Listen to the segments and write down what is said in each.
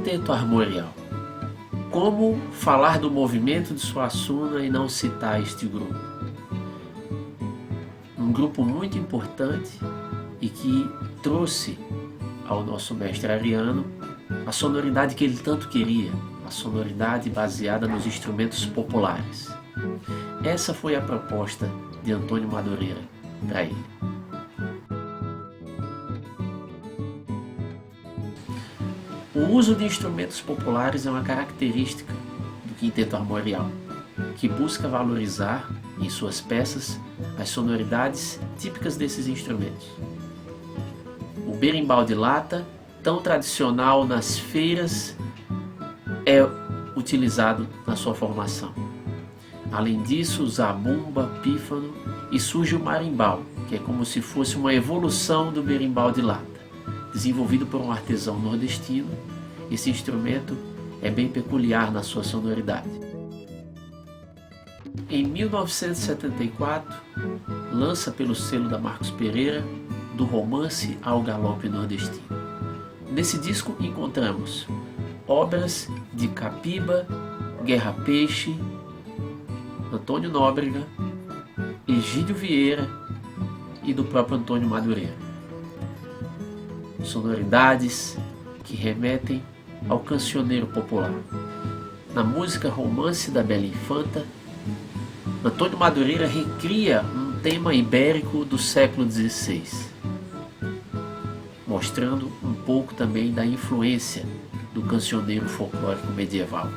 Quinteto Armorial. Como falar do movimento de Suassuna e não citar este grupo? Um grupo muito importante e que trouxe ao nosso mestre Ariano a sonoridade que ele tanto queria, a sonoridade baseada nos instrumentos populares. Essa foi a proposta de Antônio Madureira para ele. O uso de instrumentos populares é uma característica do Quinteto Armorial, que busca valorizar em suas peças as sonoridades típicas desses instrumentos. O berimbau de lata, tão tradicional nas feiras, é utilizado na sua formação. Além disso, o zabumba, pífano e surge o marimbau, que é como se fosse uma evolução do berimbau de lata. Desenvolvido por um artesão nordestino, esse instrumento é bem peculiar na sua sonoridade. Em 1974, lança pelo selo da Marcos Pereira, Do Romance ao Galope Nordestino. Nesse disco encontramos obras de Capiba, Guerra Peixe, Antônio Nóbrega, Egídio Vieira e do próprio Antônio Madureira. Sonoridades que remetem ao cancioneiro popular. Na música Romance da Bela Infanta, Antônio Madureira recria um tema ibérico do século XVI, mostrando um pouco também da influência do cancioneiro folclórico medieval.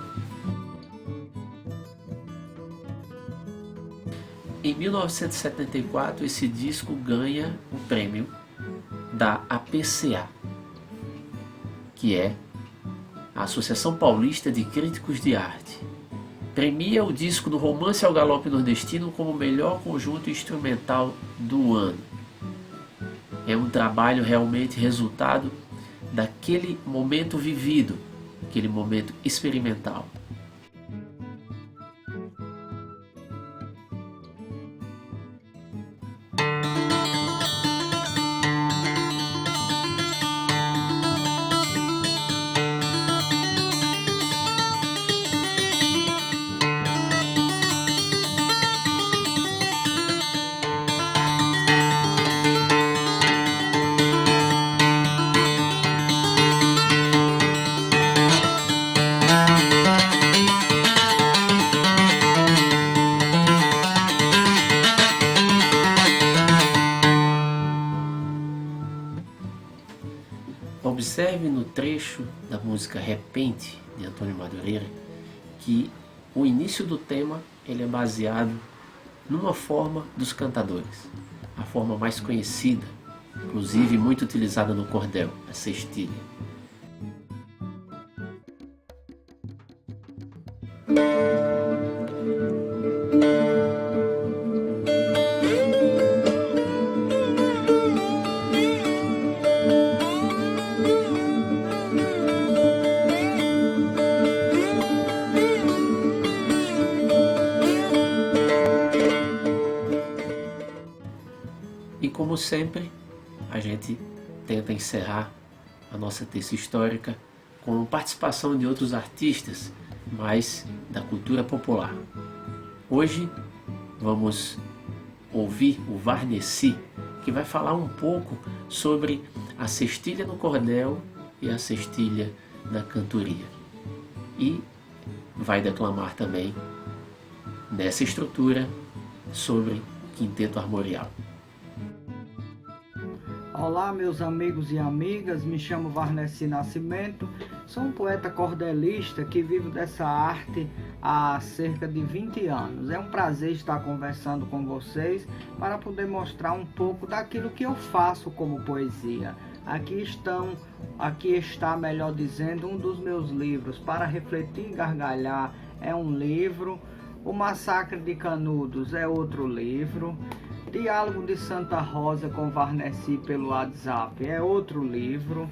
Em 1974, esse disco ganha o prêmio da APCA, que é a Associação Paulista de Críticos de Arte. Premia o disco do Romance ao Galope Nordestino como o melhor conjunto instrumental do ano. É um trabalho realmente resultado daquele momento vivido, aquele momento experimental. Observe no trecho da música Repente, de Antônio Madureira, que o início do tema ele é baseado numa forma dos cantadores, a forma mais conhecida, inclusive muito utilizada no cordel, a cestilha. E como sempre, a gente tenta encerrar a nossa terça histórica com participação de outros artistas, mais da cultura popular. Hoje vamos ouvir o Varnesi, que vai falar um pouco sobre a cestilha no cordel e a cestilha na cantoria. E vai declamar também, nessa estrutura, sobre o Quinteto Armorial. Olá, meus amigos e amigas, me chamo Varnesi Nascimento, sou um poeta cordelista que vivo dessa arte há cerca de 20 anos. É um prazer estar conversando com vocês para poder mostrar um pouco daquilo que eu faço como poesia. Aqui está, melhor dizendo, um dos meus livros, Para Refletir e Gargalhar é um livro, O Massacre de Canudos é outro livro, Diálogo de Santa Rosa com Varnesi pelo WhatsApp é outro livro,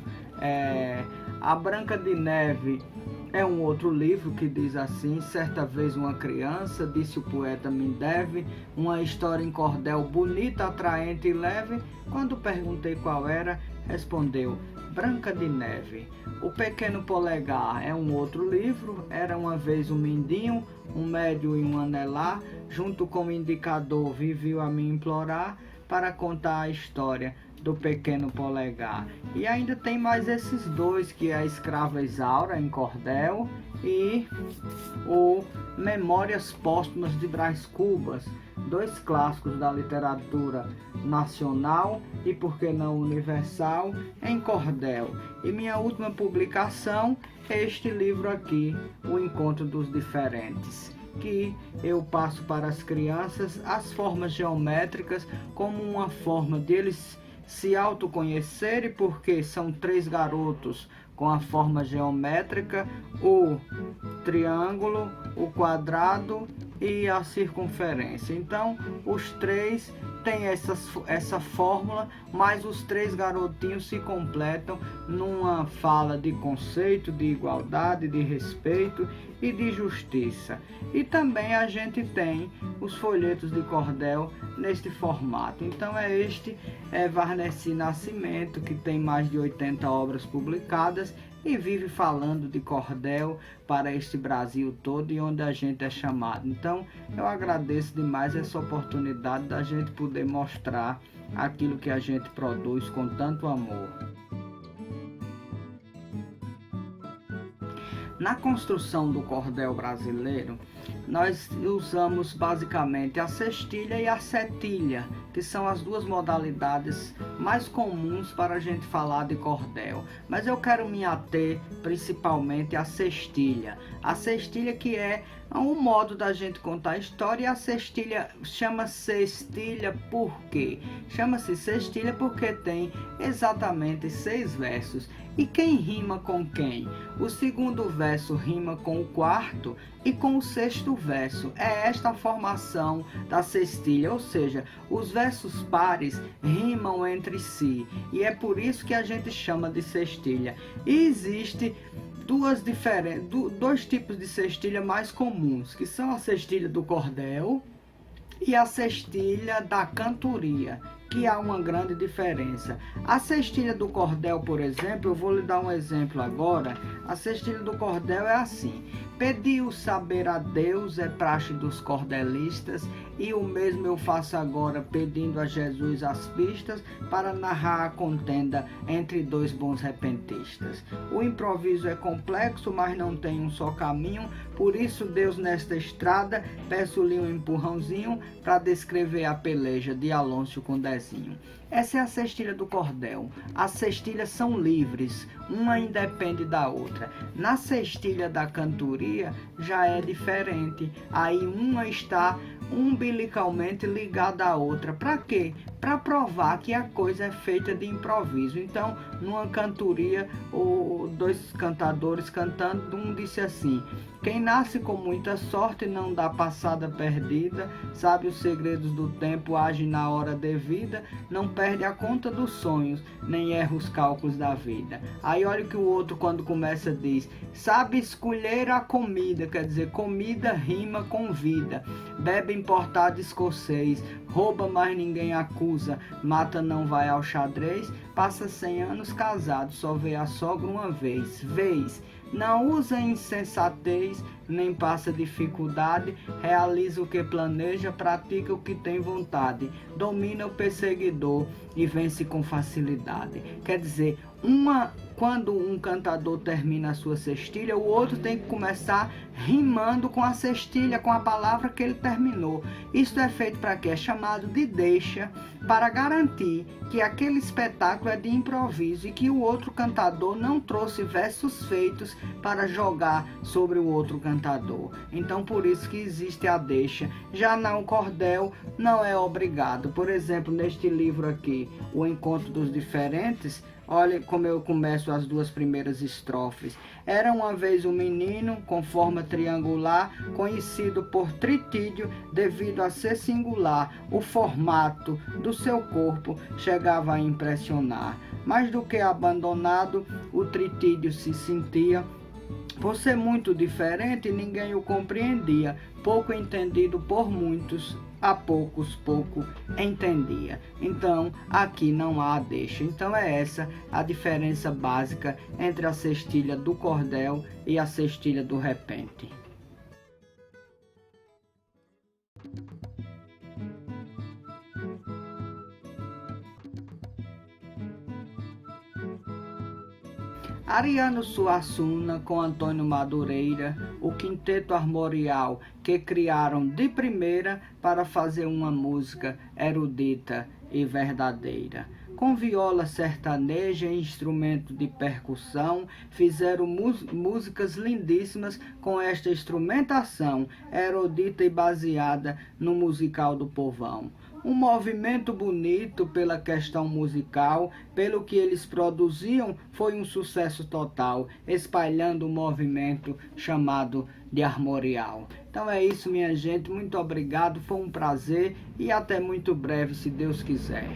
A Branca de Neve é um outro livro que diz assim: certa vez uma criança, disse o poeta me deve, uma história em cordel bonita, atraente e leve. Quando perguntei qual era, respondeu: Branca de Neve. O Pequeno Polegar é um outro livro. Era uma vez um mindinho, um médio e um anelar, junto com o indicador viviu a me implorar para contar a história do Pequeno Polegar. E ainda tem mais esses dois, que é a Escrava Isaura, em cordel, e o Memórias Póstumas de Brás Cubas, dois clássicos da literatura nacional e, por que não, universal, em cordel. E minha última publicação é este livro aqui, O Encontro dos Diferentes, que eu passo para as crianças as formas geométricas como uma forma deles se autoconhecerem, porque são 3 garotos com a forma geométrica, o triângulo, o quadrado e a circunferência. Então, os 3 têm essa fórmula, mas os 3 garotinhos se completam numa fala de conceito, de igualdade, de respeito e de justiça. E também a gente tem os folhetos de cordel neste formato. Então este é Varnesi Nascimento, que tem mais de 80 obras publicadas e vive falando de cordel para este Brasil todo e onde a gente é chamado. Então eu agradeço demais essa oportunidade da gente poder mostrar aquilo que a gente produz com tanto amor. Na construção do cordel brasileiro, nós usamos basicamente a cestilha e a setilha, que são as duas modalidades mais comuns para a gente falar de cordel. Mas eu quero me ater principalmente à cestilha. A cestilha, que é um modo da gente contar a história, e a cestilha chama-se cestilha por quê? Chama-se cestilha porque tem exatamente 6 versos. E quem rima com quem? O segundo verso rima com o quarto e com o sexto verso. É esta a formação da cestilha, ou seja, os versos pares rimam entre si. E é por isso que a gente chama de cestilha. E existe dois tipos de cestilha mais comuns, que são a cestilha do cordel e a cestilha da cantoria, que há uma grande diferença. A cestilha do cordel, por exemplo, eu vou lhe dar um exemplo agora. A cestilha do cordel é assim: pediu saber a Deus é praxe dos cordelistas, e o mesmo eu faço agora, pedindo a Jesus as pistas para narrar a contenda entre 2 bons repentistas. O improviso é complexo, mas não tem um só caminho, por isso Deus nesta estrada peço-lhe um empurrãozinho para descrever a peleja de Alonso com Dezinho. Essa é a cestilha do cordel. As cestilhas são livres, uma independe da outra. Na cestilha da cantoria já é diferente. Aí uma está umbilicalmente ligada à outra. Para quê? Para provar que a coisa é feita de improviso. Então, numa cantoria, 2 cantadores cantando, um disse assim: quem nasce com muita sorte não dá passada perdida, sabe os segredos do tempo, age na hora devida, não perde a conta dos sonhos, nem erra os cálculos da vida. Aí olha que o outro, quando começa, diz: sabe escolher a comida, quer dizer, comida rima com vida, bebe importado escocês, rouba mas ninguém acusa, mata não vai ao xadrez, passa 100 anos casado, só vê a sogra uma vez, não usa insensatez, nem passa dificuldade, realiza o que planeja, pratica o que tem vontade, domina o perseguidor e vence com facilidade. Quer dizer, quando um cantador termina a sua cestilha, o outro tem que começar rimando com a cestilha, com a palavra que ele terminou. Isso é feito para quê? É chamado de deixa, para garantir que aquele espetáculo é de improviso e que o outro cantador não trouxe versos feitos para jogar sobre o outro cantador. Então, por isso que existe a deixa. Já no cordel não é obrigado. Por exemplo, neste livro aqui, O Encontro dos Diferentes, olha como eu começo as 2 primeiras estrofes. Era uma vez um menino com forma triangular, conhecido por tritídio devido a ser singular. O formato do seu corpo chegava a impressionar. Mais do que abandonado, o tritídio se sentia. Por ser muito diferente, ninguém o compreendia. Pouco entendido por muitos, a pouco entendia. Então aqui não há deixa. Então é essa a diferença básica entre a cestilha do cordel e a cestilha do repente. Ariano Suassuna com Antônio Madureira, o quinteto armorial que criaram de primeira para fazer uma música erudita e verdadeira. Com viola sertaneja e instrumento de percussão, fizeram músicas lindíssimas com esta instrumentação erudita e baseada no musical do povão. Um movimento bonito pela questão musical, pelo que eles produziam, foi um sucesso total, espalhando um movimento chamado de armorial. Então é isso, minha gente, muito obrigado, foi um prazer e até muito breve, se Deus quiser.